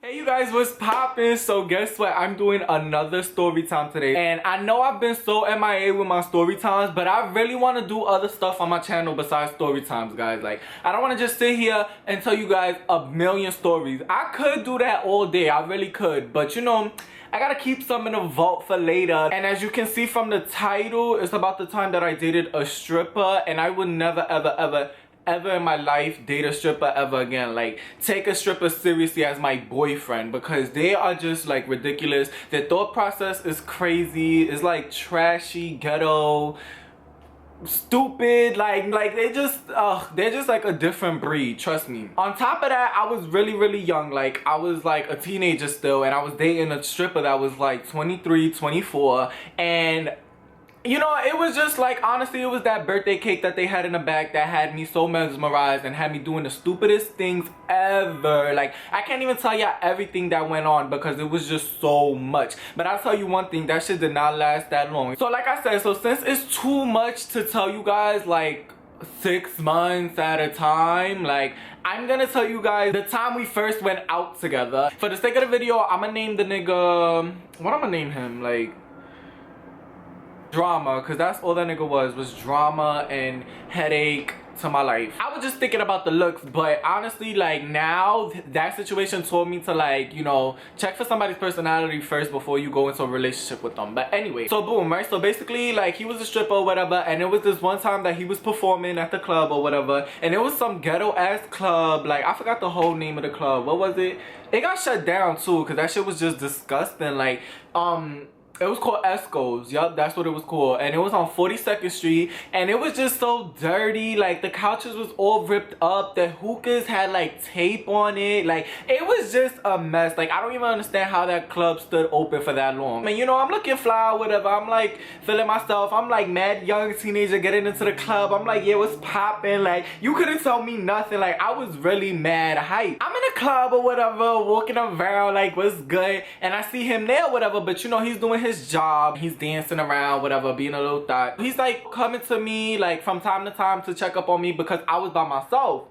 Hey you guys, what's poppin'? So guess what? I'm doing another story time today. And I know I've been so MIA with my story times, but I really want to do other stuff on my channel besides story times, guys. Like, I don't want to just sit here and tell you guys a million stories. I could do that all day. I really could. But you know, I gotta keep some in the vault for later. And as you can see from the title, it's about the time that I dated a stripper. And I would never, ever in my life date a stripper ever again. Like, take a stripper seriously as my boyfriend, because they are just like ridiculous. Their thought process is crazy. It's like trashy, ghetto, stupid. Like they're just like a different breed, trust me. On top of that, I was really young. Like, I was like a teenager still, and I was dating a stripper that was like 23, 24, and you know, it was just like, honestly, it was that birthday cake that they had in the back that had me so mesmerized and had me doing the stupidest things ever. Like, I can't even tell y'all everything that went on because it was just so much. But I'll tell you one thing, that shit did not last that long. So like I said, so since it's too much to tell you guys, like 6 months at a time, like, I'm gonna tell you guys the time we first went out together. For the sake of the video, I'm gonna name the nigga, what I'm gonna name him? Like, Drama, because that's all that nigga was drama and headache to my life. I was just thinking about the looks, but honestly, like, now that situation told me to, like, you know, check for somebody's personality first before you go into a relationship with them. But anyway, so boom, right? So basically, like, he was a stripper or whatever, and it was this one time that he was performing at the club or whatever, and it was some ghetto ass club. Like, I forgot the whole name of the club. What was it? It got shut down too, because that shit was just disgusting. Like, it was called Esco's. Yup, that's what it was called. And it was on 42nd Street. And it was just so dirty. Like, the couches was all ripped up. The hookahs had, like, tape on it. Like, it was just a mess. Like, I don't even understand how that club stood open for that long. I mean, you know, I'm looking fly or whatever. I'm, like, feeling myself. I'm, like, mad young teenager getting into the club. I'm, like, yeah, what's poppin'? Like, you couldn't tell me nothing. Like, I was really mad hype. I'm in a club or whatever, walking around, like, what's good? And I see him there or whatever. But, you know, he's doing his job, he's dancing around, whatever, being a little thot. He's like coming to me like from time to time to check up on me because I was by myself.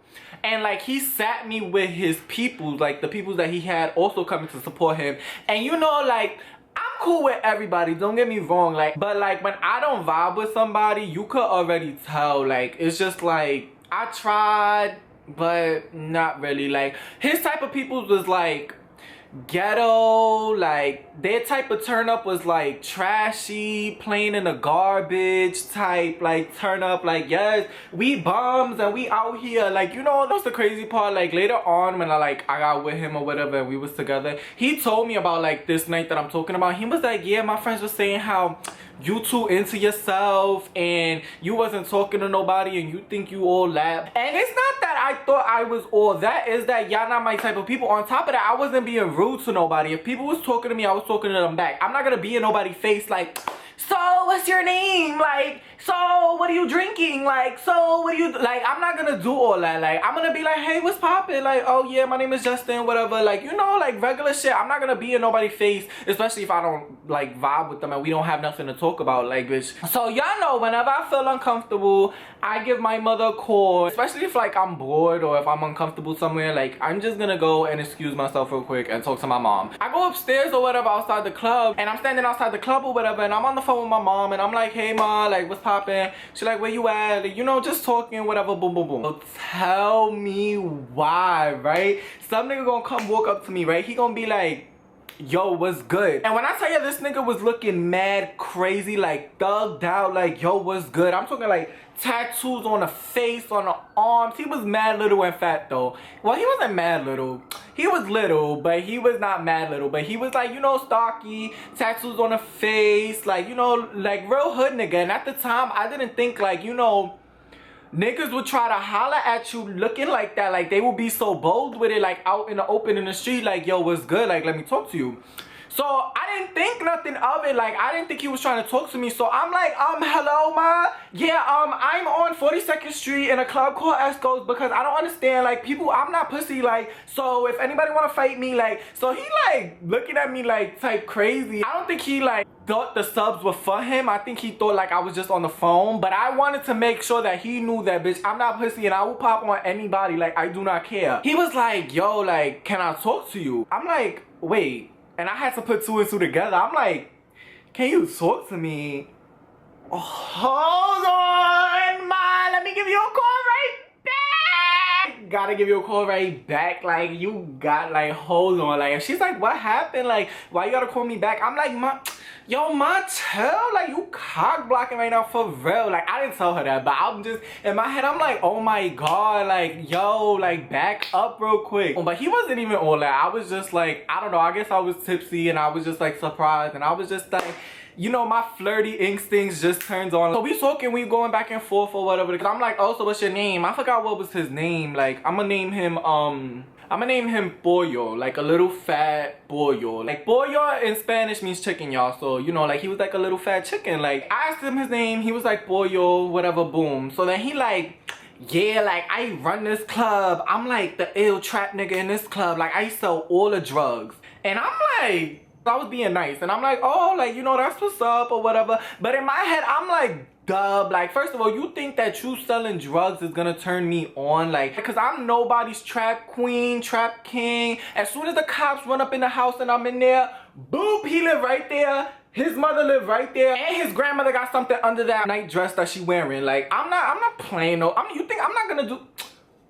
And like, he sat me with his people, like the people that he had also coming to support him. And you know, like, I'm cool with everybody, don't get me wrong, like, but like, when I don't vibe with somebody, you could already tell. Like, it's just like, I tried, but not really. Like, his type of people was like ghetto, like their type of turn up was like trashy, playing in the garbage type, like turn up. Like, yes, we bums and we out here, like, you know. That's the crazy part. Like, later on when I got with him or whatever and we was together, he told me about like this night that I'm talking about. He was like, yeah, my friends were saying how you too into yourself and you wasn't talking to nobody and you think you all that. And it's not that I thought I was all that, is that y'all not my type of people. On top of that, I wasn't being rude to nobody. If people was talking to me, I was talking to them back. I'm not gonna be in nobody's face like, so what's your name? Like, so what are you drinking? Like, so what do you, like, I'm not gonna do all that. Like, I'm gonna be like, hey, what's poppin'? Like, oh yeah, my name is Justin, whatever. Like, you know, like regular shit. I'm not gonna be in nobody's face, especially if I don't like vibe with them and we don't have nothing to talk about, like, bitch. So y'all know, whenever I feel uncomfortable, I give my mother a call, especially if like I'm bored or if I'm uncomfortable somewhere. Like, I'm just gonna go and excuse myself real quick and talk to my mom. I go upstairs or whatever outside the club, and I'm standing outside the club or whatever, and I'm on the phone with my mom, and I'm like, hey ma, like, what's poppin'? She like, where you at? Like, you know, just talking, whatever, boom boom boom. So tell me why, right? Some nigga gonna come walk up to me, right? He gonna be like, yo, what's good? And when I tell you this nigga was looking mad crazy, like thugged out, like, yo, what's good? I'm talking like tattoos on the face, on the arms. He was mad little and fat though. Well, he wasn't mad little. He was little, but he was not mad little. But he was like, you know, stocky, tattoos on the face, like, you know, like real hood nigga. And at the time, I didn't think, like, you know, niggas would try to holler at you looking like that. Like, they would be so bold with it, like out in the open in the street, like, yo, what's good? Like, let me talk to you. So I didn't think nothing of it. Like, I didn't think he was trying to talk to me. So I'm like, hello, ma. Yeah, I'm on 42nd Street in a club called Esco's because I don't understand, like, people, I'm not pussy, like, so if anybody want to fight me, like, so he, like, looking at me, like, type crazy. I don't think he, like, thought the subs were for him. I think he thought, like, I was just on the phone. But I wanted to make sure that he knew that, bitch, I'm not pussy and I will pop on anybody. Like, I do not care. He was like, yo, like, can I talk to you? I'm like, wait. And I had to put two and two together. I'm like, can you talk to me? Oh, hold on, ma. Let me give you a call right back. Gotta give you a call right back. Like, you got, like, hold on. Like, if she's like, what happened? Like, why you gotta call me back? I'm like, ma, yo, ma, tell. Like, you cock blocking right now for real. Like, I didn't tell her that, but I'm just, in my head, I'm like, oh my God. Like, yo, like, back up real quick. But he wasn't even all that. I was just like, I don't know. I guess I was tipsy and I was just, like, surprised. And I was just like, you know, my flirty instincts just turns on. So we talking, we going back and forth or whatever. Cause I'm like, oh, so what's your name? I forgot what was his name. Like, I'ma name him Pollo, like a little fat pollo. Like, pollo in Spanish means chicken, y'all. So, you know, like, he was like a little fat chicken. Like, I asked him his name, he was like pollo, whatever, boom. So then he like, yeah, like, I run this club. I'm like the ill trap nigga in this club. Like, I sell all the drugs. And I'm like, I was being nice and I'm like, oh, like, you know, that's what's up or whatever. But in my head, I'm like, dub. Like, first of all, you think that you selling drugs is gonna turn me on? Like, because I'm nobody's trap queen, trap king. As soon as the cops run up in the house and I'm in there, boop, he live right there. His mother lived right there, and his grandmother got something under that night dress that she wearing. Like, I'm not playing no. You think I'm not gonna do?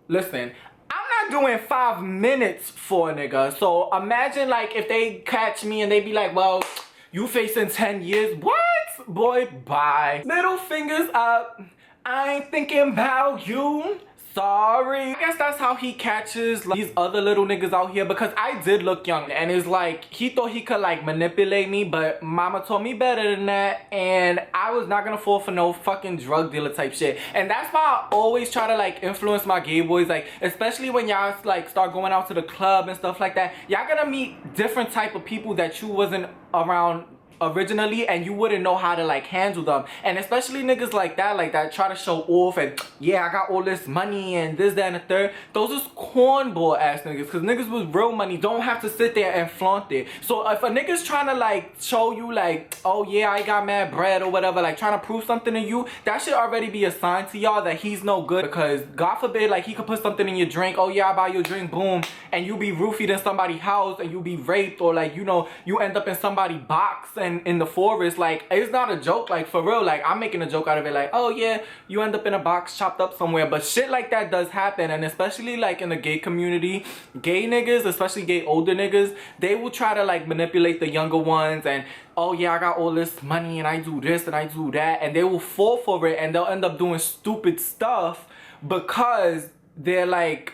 Listen, I'm not doing 5 minutes for a nigga. So imagine, like, if they catch me and they be like, well, you facing 10 years. What? Boy, bye. Middle fingers up. I ain't thinking about you. Sorry. I guess that's how he catches, like, these other little niggas out here, because I did look young and it's like he thought he could, like, manipulate me, but mama told me better than that, and I was not gonna fall for no fucking drug dealer type shit. And that's why I always try to, like, influence my gay boys, like, especially when y'all, like, start going out to the club and stuff like that. Y'all gonna meet different type of people that you wasn't around originally, and you wouldn't know how to, like, handle them. And especially niggas like that try to show off and, yeah, I got all this money and this, that, and the third. Those is cornball ass niggas, because niggas with real money don't have to sit there and flaunt it. So if a nigga's trying to, like, show you, like, oh yeah, I got mad bread or whatever, like, trying to prove something to you, that should already be a sign to y'all that he's no good. Because God forbid, like, he could put something in your drink, oh yeah, I buy your drink, boom, and you be roofied in somebody's house and you be raped, or, like, you know, you end up in somebody's box and in the forest. Like, it's not a joke, like, for real. Like, I'm making a joke out of it, like, oh yeah, you end up in a box chopped up somewhere. But shit like that does happen. And especially, like, in the gay community, gay niggas, especially gay older niggas, they will try to, like, manipulate the younger ones and, oh yeah, I got all this money and I do this and I do that, and they will fall for it and they'll end up doing stupid stuff because they're, like,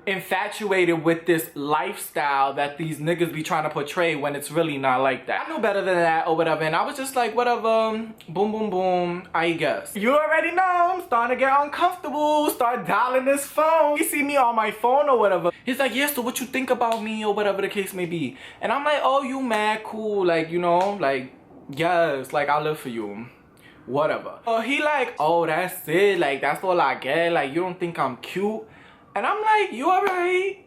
infatuated with this lifestyle that these niggas be trying to portray when it's really not like that. I knew better than that or whatever, and I was just like, whatever, boom, boom, boom, I guess. You already know, I'm starting to get uncomfortable, start dialing this phone. He see me on my phone or whatever. He's like, yeah, so what you think about me or whatever the case may be. And I'm like, oh, you mad cool, like, you know, like, yes, like, I live for you. Whatever. So he like, oh, that's it, like, that's all I get, like, you don't think I'm cute? And I'm like, you alright?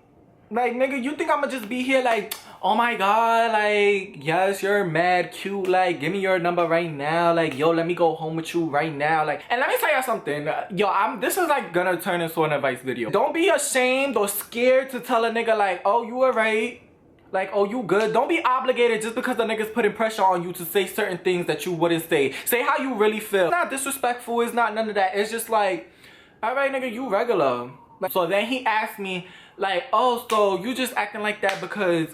Like, nigga, you think I'ma just be here like, oh my God, like, yes, you're mad cute, like, give me your number right now, like, yo, let me go home with you right now, like. And let me tell you something, yo, this is, like, gonna turn into an advice video. Don't be ashamed or scared to tell a nigga, like, oh, you alright? Like, oh, you good? Don't be obligated just because the nigga's putting pressure on you to say certain things that you wouldn't say. Say how you really feel. It's not disrespectful, it's not none of that. It's just like, alright, nigga, you regular. So then he asked me, like, oh, so you just acting like that because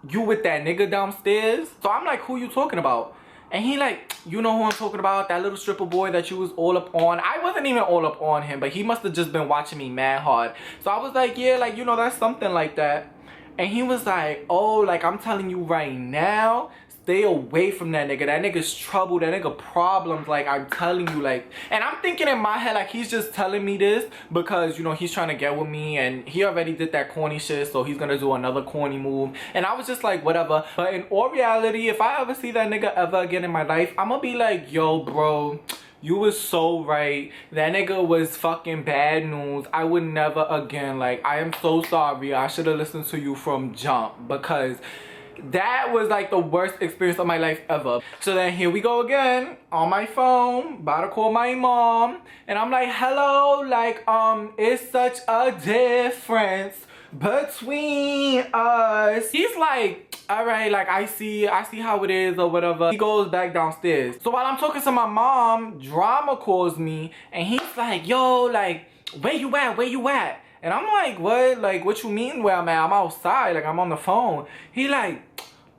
you with that nigga downstairs? So I'm like, who you talking about? And he like, you know who I'm talking about? That little stripper boy that you was all up on. I wasn't even all up on him, but he must have just been watching me mad hard. So I was like, yeah, like, you know, that's something like that. And he was like, oh, like, I'm telling you right now, stay away from that nigga. That nigga's trouble. That nigga problems. Like, I'm telling you, like, and I'm thinking in my head, like, he's just telling me this because, you know, he's trying to get with me and he already did that corny shit, so he's gonna do another corny move. And I was just like, whatever. But in all reality, if I ever see that nigga ever again in my life, I'm gonna be like, yo, bro, you was so right. That nigga was fucking bad news. I would never again. Like, I am so sorry. I should have listened to you from jump because that was like the worst experience of my life ever. So then here we go again on my phone, about to call my mom, and I'm like, hello, like, it's such a difference between us. He's like, all right, like, I see how it is or whatever. He goes back downstairs. So while I'm talking to my mom, Drama calls me and he's like, yo, like, where you at? And I'm like, what? Like, what you mean where I'm at? I'm outside, like, I'm on the phone. He like,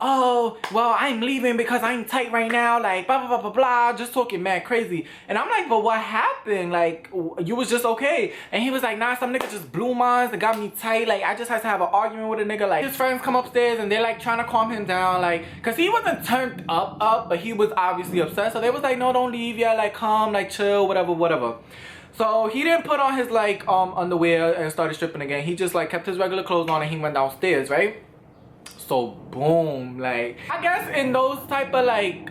oh, well, I'm leaving because I'm tight right now, like, blah, blah, blah, blah, blah, just talking mad crazy. And I'm like, but what happened? Like, you was just okay. And he was like, nah, some nigga just blew mine and got me tight. Like, I just had to have an argument with a nigga. Like, his friends come upstairs and they're like trying to calm him down, like, cause he wasn't turned up, but he was obviously upset. So they was like, no, don't leave, yeah, like, calm, like, chill, whatever. So he didn't put on his like underwear and started stripping again. He just like kept his regular clothes on and he went downstairs, right? So boom, like, I guess in those type of like,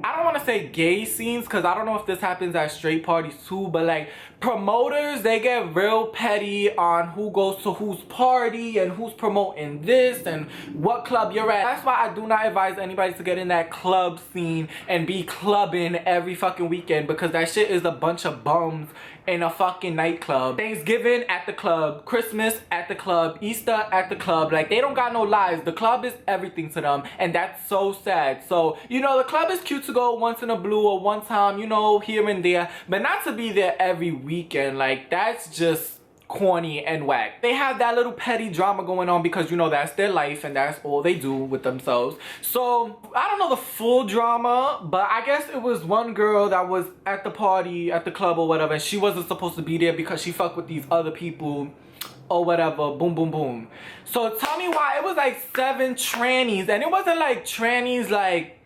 I don't want to say gay scenes because I don't know if this happens at straight parties too, but like promoters, they get real petty on who goes to whose party and who's promoting this and what club you're at. That's why I do not advise anybody to get in that club scene and be clubbing every fucking weekend because that shit is a bunch of bums in a fucking nightclub. Thanksgiving at the club, Christmas at the club, Easter at the club. Like, they don't got no lives. The club is everything to them, and that's so sad. So, you know, the club is cute to go once in a blue or one time, you know, here and there, but not to be there every weekend. Like, that's just corny and whack. They have that little petty drama going on because, you know, that's their life and that's all they do with themselves. So I don't know the full drama, but I guess it was one girl that was at the party, at the club or whatever, and she wasn't supposed to be there because she fucked with these other people or whatever. Boom, boom, boom. So tell me why it was like 7 trannies, and it wasn't like trannies like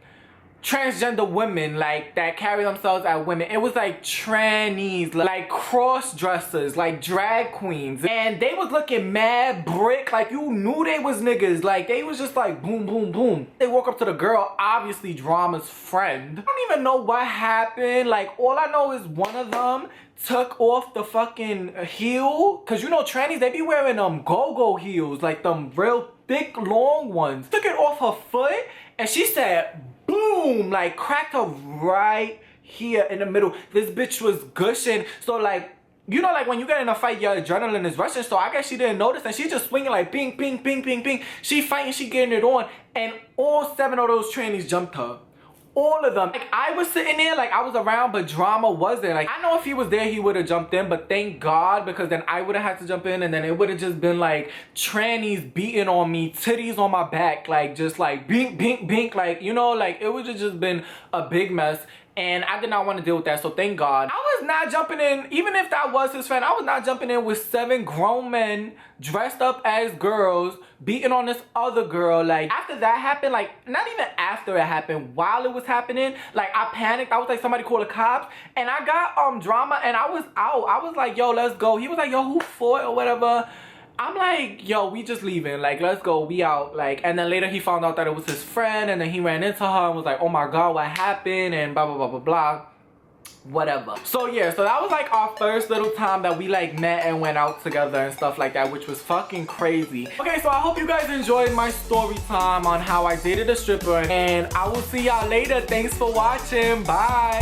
transgender women like that carry themselves as women. It was like trannies, like cross dressers, like drag queens, and they was looking mad brick. Like, you knew they was niggas. Like, they was just like boom, boom, boom. They walk up to the girl, obviously Drama's friend. I don't even know what happened. Like, all I know is one of them took off the fucking heel, cause you know trannies, they be wearing go-go heels, like them real thick long ones. Took it off her foot and she said boom, like cracked her right here in the middle. This bitch was gushing. So like, you know, like when you get in a fight, your adrenaline is rushing. So I guess she didn't notice and she just swinging like ping, ping, ping, ping, ping. She fighting, she getting it on, and all 7 of those trannies jumped her. All of them. Like, I was sitting there, like, I was around, but Drama was there. Like, I know if he was there, he would have jumped in, but thank God, because then I would have had to jump in, and then it would have just been, like, trannies beating on me, titties on my back, like, just, like, bink, bink, bink, like, you know, like, it would have just been a big mess. And I did not want to deal with that, so thank God. I was not jumping in, even if that was his friend, I was not jumping in with 7 grown men dressed up as girls beating on this other girl. Like, after that happened, like, not even after it happened, while it was happening, like, I panicked. I was like, somebody call the cops. And I got Drama, and I was out. I was like, yo, let's go. He was like, yo, who fought or whatever. I'm like, yo, we just leaving, like, let's go, we out. Like, and then later he found out that it was his friend, and then he ran into her and was like, oh my God, what happened, and blah, blah, blah, blah, blah, whatever. So yeah, so that was like our first little time that we like met and went out together and stuff like that, which was fucking crazy. Okay, so I hope you guys enjoyed my story time on how I dated a stripper, and I will see y'all later. Thanks for watching. Bye.